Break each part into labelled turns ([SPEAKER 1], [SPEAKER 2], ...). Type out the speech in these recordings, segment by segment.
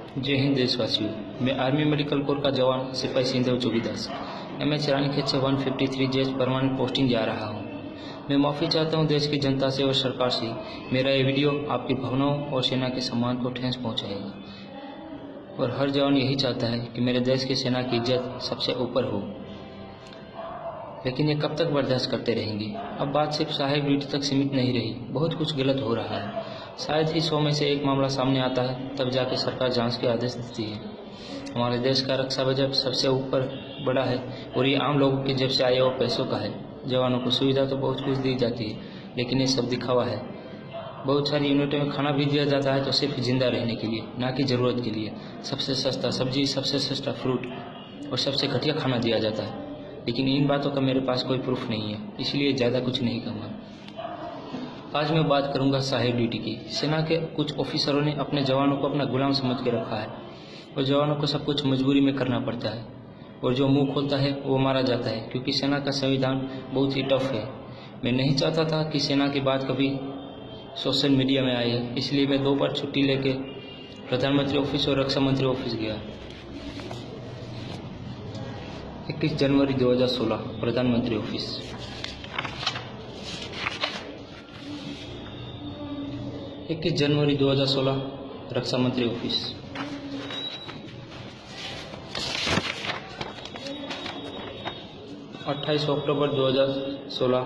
[SPEAKER 1] जय हिंद देशवासियों। मैं आर्मी मेडिकल कोर का जवान सिपाही सिंधव जोगीदास MH रानीखेत से 153 जेएच परमानेंट पोस्टिंग जा रहा हूं। मैं माफ़ी चाहता हूं देश की जनता से और सरकार से। मेरा ये वीडियो आपकी भावनाओं और सेना के सम्मान को ठेस पहुंचाएगा और हर जवान यही चाहता है कि मेरे देश की सेना की इज्जत सबसे ऊपर हो। लेकिन ये कब तक बर्दाश्त करते रहेंगे? अब बात सिर्फ साहेब ड्यूटी तक सीमित नहीं रही, बहुत कुछ गलत हो रहा है। शायद ही 100 में से एक मामला सामने आता है, तब जाके सरकार जांच के आदेश देती है। हमारे देश का रक्षा बजट सबसे ऊपर बड़ा है और ये आम लोगों की जेब से आए हुए पैसों का है। जवानों को सुविधा तो बहुत कुछ दी जाती है, लेकिन ये सब दिखावा है। बहुत सारी यूनिटों में खाना भी दिया जाता है तो सिर्फ जिंदा रहने के लिए, ना कि ज़रूरत के लिए। सबसे सस्ता सब्जी, सबसे सस्ता फ्रूट और सबसे घटिया खाना दिया जाता है। लेकिन इन बातों का मेरे पास कोई प्रूफ नहीं है, इसलिए ज़्यादा कुछ नहीं कहूँगा। आज मैं बात करूंगा साहेब ड्यूटी की। सेना के कुछ ऑफिसरों ने अपने जवानों को अपना गुलाम समझ के रखा है और जवानों को सब कुछ मजबूरी में करना पड़ता है और जो मुंह खोलता है वो मारा जाता है, क्योंकि सेना का संविधान बहुत ही टफ है। मैं नहीं चाहता था कि सेना की बात कभी सोशल मीडिया में आए, इसलिए मैं 2 बार छुट्टी लेके प्रधानमंत्री ऑफिस और रक्षा मंत्री ऑफिस गया। 21 जनवरी 2016 प्रधानमंत्री ऑफिस, 21 जनवरी 2016 रक्षा मंत्री ऑफिस, 28 अक्टूबर 2016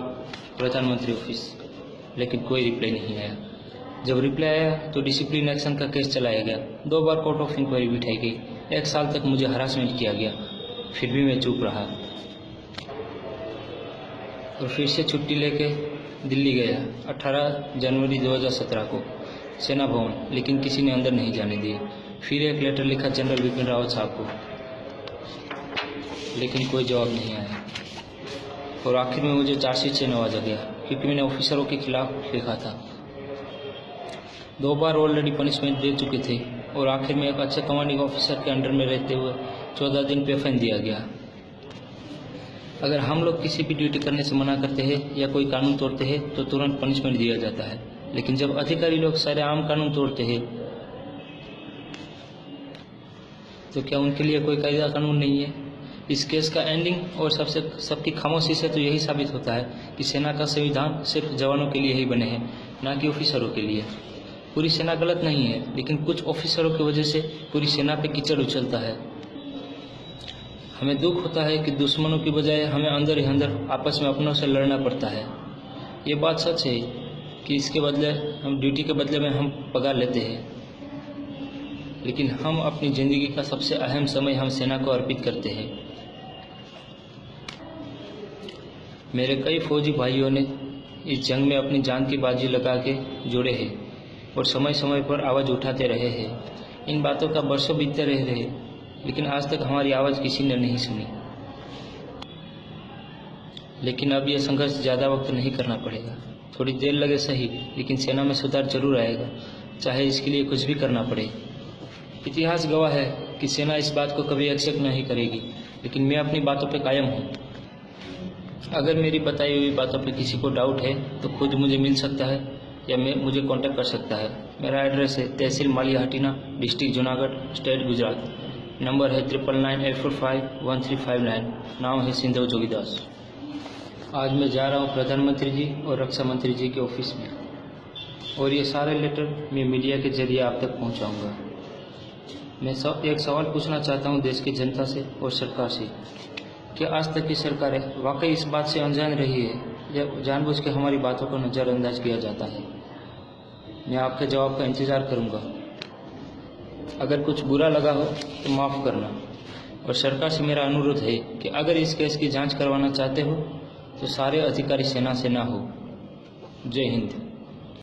[SPEAKER 1] प्रधानमंत्री ऑफिस। लेकिन कोई रिप्लाई नहीं आया। जब रिप्लाई आया तो डिसिप्लिन एक्शन का केस चलाया गया। 2 बार कोर्ट ऑफ इंक्वायरी बिठाई गई। 1 साल तक मुझे हरासमेंट किया गया, फिर भी मैं चुप रहा और फिर से छुट्टी लेके दिल्ली गया 18 जनवरी 2017 को सेना भवन, लेकिन किसी ने अंदर नहीं जाने दिया। फिर एक लेटर लिखा जनरल बिपिन रावत साहब को, लेकिन कोई जवाब नहीं आया और आखिर में मुझे चार्जशीट से नवाजा गया, क्योंकि मैंने ऑफिसरों के खिलाफ लिखा था। 2 बार ऑलरेडी पनिशमेंट दे चुके थे और आखिर में एक अच्छे कमांडिंग ऑफिसर के अंडर में रहते हुए 14 दिन पे फाइन दिया गया। अगर हम लोग किसी भी ड्यूटी करने से मना करते हैं या कोई कानून तोड़ते हैं तो तुरंत पनिशमेंट दिया जाता है, लेकिन जब अधिकारी लोग सारे आम कानून तोड़ते हैं तो क्या उनके लिए कोई कायदा कानून नहीं है? इस केस का एंडिंग और सबकी खामोशी से तो यही साबित होता है कि सेना का संविधान सिर्फ जवानों के लिए ही बने हैं, ना कि ऑफिसरों के लिए। पूरी सेना गलत नहीं है, लेकिन कुछ ऑफिसरों की वजह से पूरी सेना पे कीचड़ उछलता है। हमें दुख होता है कि दुश्मनों की बजाय हमें अंदर ही अंदर आपस में अपनों से लड़ना पड़ता है। ये बात सच है कि इसके बदले हम ड्यूटी के बदले में हम पगार लेते हैं, लेकिन हम अपनी ज़िंदगी का सबसे अहम समय हम सेना को अर्पित करते हैं। मेरे कई फौजी भाइयों ने इस जंग में अपनी जान की बाजी लगा के जोड़े हैं और समय समय पर आवाज़ उठाते रहे हैं। इन बातों का बरसों बीतते रहे, लेकिन आज तक हमारी आवाज़ किसी ने नहीं सुनी। लेकिन अब यह संघर्ष ज़्यादा वक्त नहीं करना पड़ेगा। थोड़ी देर लगे सही, लेकिन सेना में सुधार जरूर आएगा, चाहे इसके लिए कुछ भी करना पड़े। इतिहास गवाह है कि सेना इस बात को कभी एक्सेप्ट नहीं करेगी, लेकिन मैं अपनी बातों पे कायम हूँ। अगर मेरी बताई हुई बातों पे किसी को डाउट है तो खुद मुझे मिल सकता है या मुझे कांटेक्ट कर सकता है। मेरा एड्रेस है तहसील Maliyahatina, district Junagadh, state Gujarat. Number है 9998451359। नाम है सिंधव जोगीदास। आज मैं जा रहा हूँ प्रधानमंत्री जी और रक्षा मंत्री जी के ऑफिस में, और ये सारे लेटर मैं मीडिया के जरिए आप तक पहुँचाऊँगा। मैं एक सवाल पूछना चाहता हूँ देश की जनता से और सरकार से, कि आज तक की सरकारें वाकई इस बात से अनजान रही है या जानबूझ के हमारी बातों को नज़रअंदाज किया जाता है? मैं आपके जवाब का इंतज़ार करूंगा। अगर कुछ बुरा लगा हो तो माफ़ करना, और सरकार से मेरा अनुरोध है कि अगर इस केस की जांच करवाना चाहते हो तो सारे अधिकारी सेना से ना हो। जय हिंद।